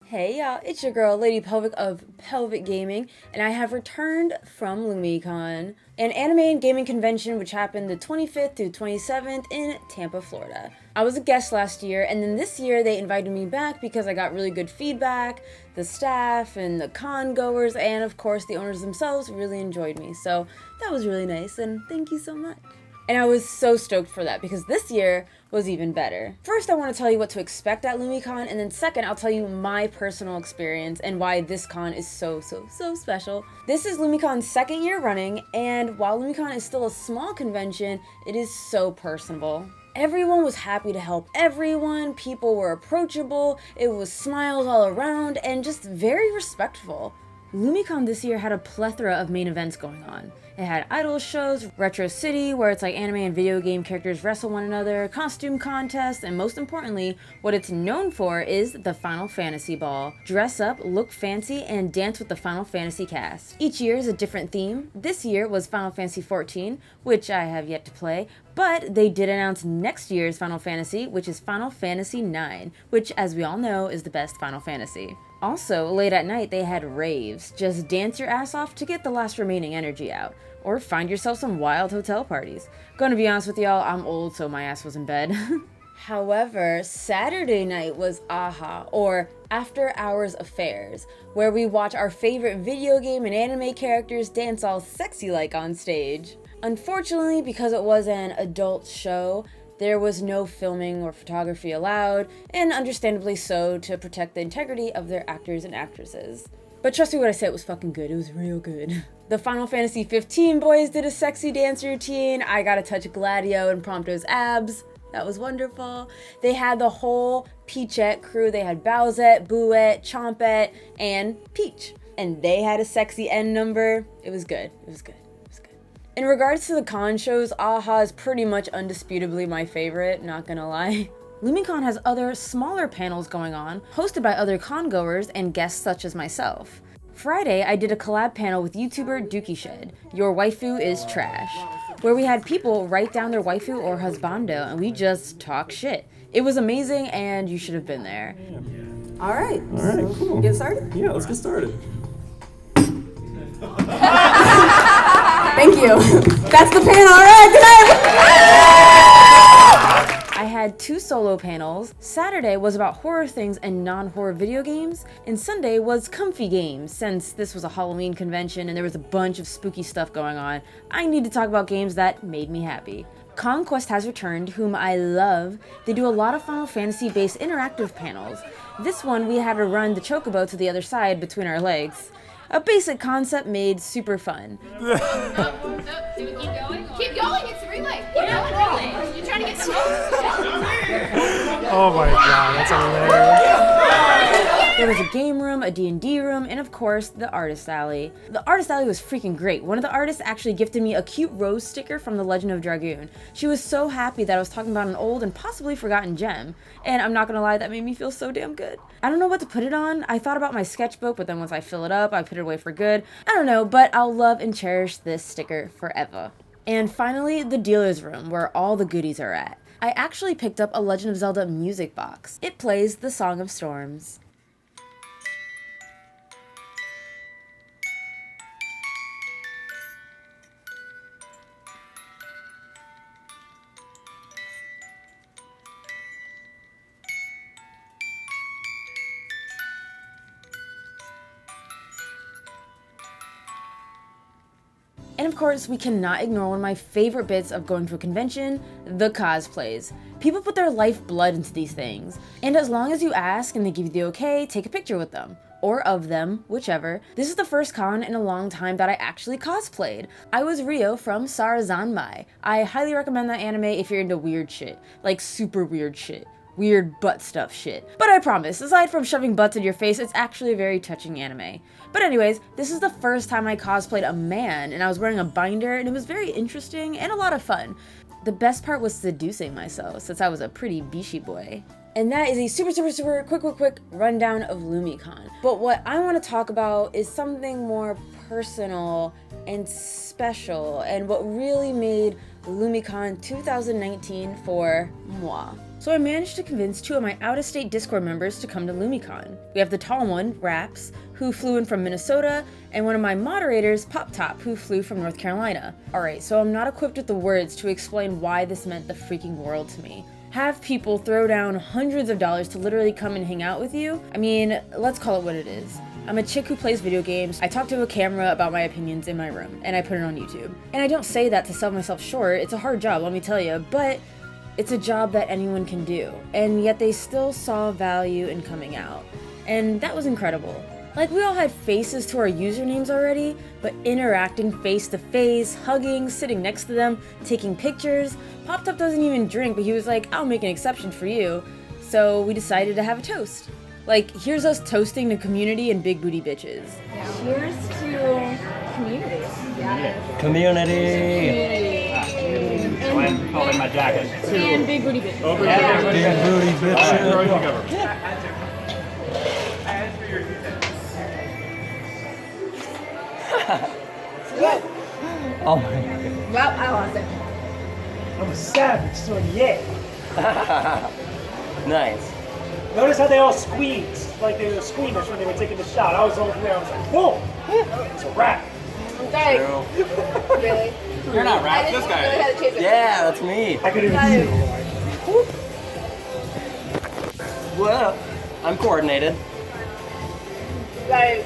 Hey y'all, it's your girl, Lady Pelvic of Pelvic Gaming, and I have returned from Lumicon, an anime and gaming convention which happened the 25th through 27th in Tampa, Florida. I was a guest last year, and then this year they invited me back because I got really good feedback. The staff and the con goers, and of course the owners themselves really enjoyed me, so that was really nice, and thank you so much. And I was so stoked for that because this year was even better. First, I want to tell you what to expect at Lumicon, and then second, I'll tell you my personal experience and why this con is so special. This is Lumicon's second year running, and while Lumicon is still a small convention, it is so personable. Everyone was happy to help everyone, people were approachable, it was smiles all around, and just very respectful. Lumicon this year had a plethora of main events going on. It had idol shows, Retro City, where it's like anime and video game characters wrestle one another, costume contests, and most importantly, what it's known for is the Final Fantasy Ball. Dress up, look fancy, and dance with the Final Fantasy cast. Each year is a different theme. This year was Final Fantasy XIV, which I have yet to play, but they did announce next year's Final Fantasy, which is Final Fantasy IX, which, as we all know, is the best Final Fantasy. Also, late at night, they had raves. Just dance your ass off to get the last remaining energy out. Or find yourself some wild hotel parties. Gonna be honest with y'all, I'm old, so my ass was in bed. However, Saturday night was AHA, or After Hours Affairs, where we watch our favorite video game and anime characters dance all sexy like on stage. Unfortunately, because it was an adult show, there was no filming or photography allowed, and understandably so, to protect the integrity of their actors and actresses. But trust me when I say it was fucking good, it was real good. The Final Fantasy XV boys did a sexy dance routine, I got to touch Gladio and Prompto's abs, that was wonderful. They had the whole Peachette crew, they had Bowsette, Bouette, Chompette, and Peach. And they had a sexy end number, it was good, it was good. In regards to the con shows, AHA is pretty much undisputably my favorite, not gonna lie. Lumicon has other smaller panels going on, hosted by other con goers and guests such as myself. Friday, I did a collab panel with YouTuber Dookie Shed, Your Waifu is Trash, where we had people write down their waifu or husbando and we just talk shit. It was amazing and you should have been there. Alright, cool. Get started? Yeah, let's get started. Thank you. That's the panel. All right, good night. I had 2 solo panels. Saturday was about horror things and non-horror video games, and Sunday was comfy games. Since this was a Halloween convention and there was a bunch of spooky stuff going on, I need to talk about games that made me happy. Conquest has returned, whom I love. They do a lot of Final Fantasy-based interactive panels. This one, we had to run the chocobo to the other side between our legs. A basic concept made super fun. Keep going? Keep going, it's a relay. Keep going, relay. You're trying to get the most. Oh my god, that's hilarious. There was a game room, a D&D room, and of course, the artist alley. The artist alley was freaking great. One of the artists actually gifted me a cute rose sticker from The Legend of Dragoon. She was so happy that I was talking about an old and possibly forgotten gem. And I'm not gonna lie, that made me feel so damn good. I don't know what to put it on. I thought about my sketchbook, but then once I fill it up, I put it away for good. I don't know, but I'll love and cherish this sticker forever. And finally, the dealer's room, where all the goodies are at. I actually picked up a Legend of Zelda music box. It plays the Song of Storms. And of course, we cannot ignore one of my favorite bits of going to a convention, the cosplays. People put their lifeblood into these things, and as long as you ask and they give you the okay, take a picture with them. Or of them, whichever. This is the first con in a long time that I actually cosplayed. I was Ryo from Sarazanmai. I highly recommend that anime if you're into weird shit. Like super weird shit. Weird butt stuff shit. But I promise, aside from shoving butts in your face, it's actually a very touching anime. But anyways, this is the first time I cosplayed a man, and I was wearing a binder, and it was very interesting and a lot of fun. The best part was seducing myself, since I was a pretty bishi boy. And that is a super quick rundown of Lumicon. But what I want to talk about is something more personal and special, and what really made Lumicon 2019 for moi. So I managed to convince 2 of my out-of-state Discord members to come to Lumicon. We have the tall one, Raps, who flew in from Minnesota, and one of my moderators, Pop Top, who flew from North Carolina. Alright, so I'm not equipped with the words to explain why this meant the freaking world to me. Have people throw down hundreds of dollars to literally come and hang out with you? I mean, let's call it what it is. I'm a chick who plays video games. I talk to a camera about my opinions in my room, and I put it on YouTube. And I don't say that to sell myself short. It's a hard job, let me tell you, but it's a job that anyone can do. And yet they still saw value in coming out. And that was incredible. Like, we all had faces to our usernames already, but interacting face to face, hugging, sitting next to them, taking pictures. Pop Top doesn't even drink, but he was like, I'll make an exception for you. So we decided to have a toast. Like, here's us toasting the community and big booty bitches. Cheers to community. Community. I'm holding my jacket. And big booty bitches. Over Big booty Oh my god. Well, I lost it. I'm a savage, so yeah. Nice. Notice how they all squeezed, like they were squeamish when they were taking the shot. I was over there, I was like, whoa, it's a wrap. I'm dying. Really? You're not right. I This didn't guy really is. have to chase it. Yeah, that's me. I could even see it. Whoa. I'm coordinated. Like,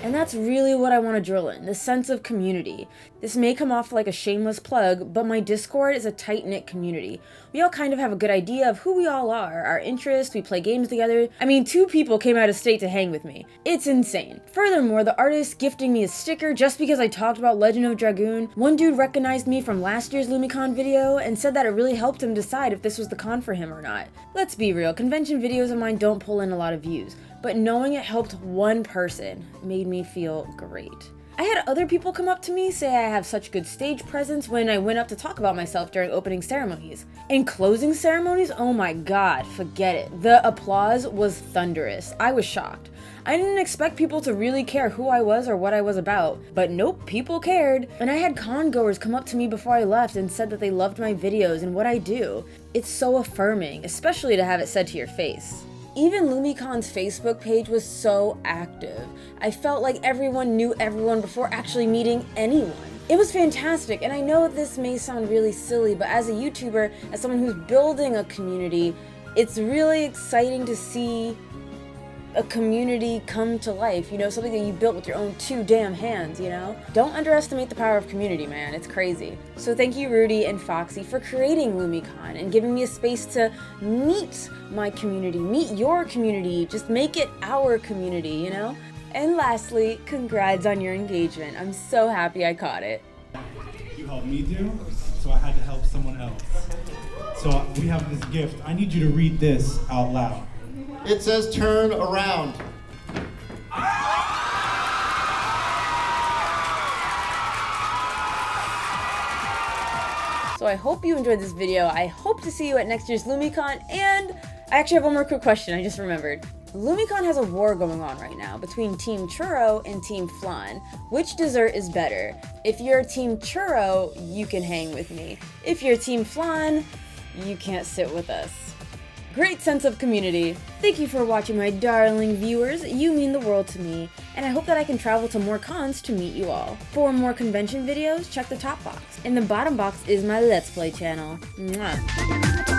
And that's really what I want to drill in, the sense of community. This may come off like a shameless plug, but my Discord is a tight-knit community. We all kind of have a good idea of who we all are, our interests, we play games together. I mean, 2 people came out of state to hang with me. It's insane. Furthermore, the artist gifting me a sticker just because I talked about Legend of Dragoon. One dude recognized me from last year's Lumicon video and said that it really helped him decide if this was the con for him or not. Let's be real, convention videos of mine don't pull in a lot of views, but knowing it helped one person made me feel great. I had other people come up to me say I have such good stage presence when I went up to talk about myself during opening ceremonies. And closing ceremonies, oh my god, forget it. The applause was thunderous. I was shocked. I didn't expect people to really care who I was or what I was about, but nope, people cared. And I had con goers come up to me before I left and said that they loved my videos and what I do. It's so affirming, especially to have it said to your face. Even Lumicon's Facebook page was so active. I felt like everyone knew everyone before actually meeting anyone. It was fantastic, and I know this may sound really silly, but as a YouTuber, as someone who's building a community, it's really exciting to see a community come to life, you know, something that you built with your own 2 damn hands, you know? Don't underestimate the power of community, man, it's crazy. So thank you Rudy and Foxy for creating Lumicon and giving me a space to meet my community, meet your community, just make it our community, you know? And lastly, congrats on your engagement. I'm so happy I caught it. You helped me do, so I had to help someone else. So we have this gift. I need you to read this out loud. It says turn around. So I hope you enjoyed this video. I hope to see you at next year's Lumicon, and I actually have one more quick question I just remembered. Lumicon has a war going on right now between Team Churro and Team Flan. Which dessert is better? If you're Team Churro, you can hang with me. If you're Team Flan, you can't sit with us. Great sense of community. Thank you for watching, my darling viewers. You mean the world to me, and I hope that I can travel to more cons to meet you all. For more convention videos, check the top box. In the bottom box is my Let's Play channel. Mwah.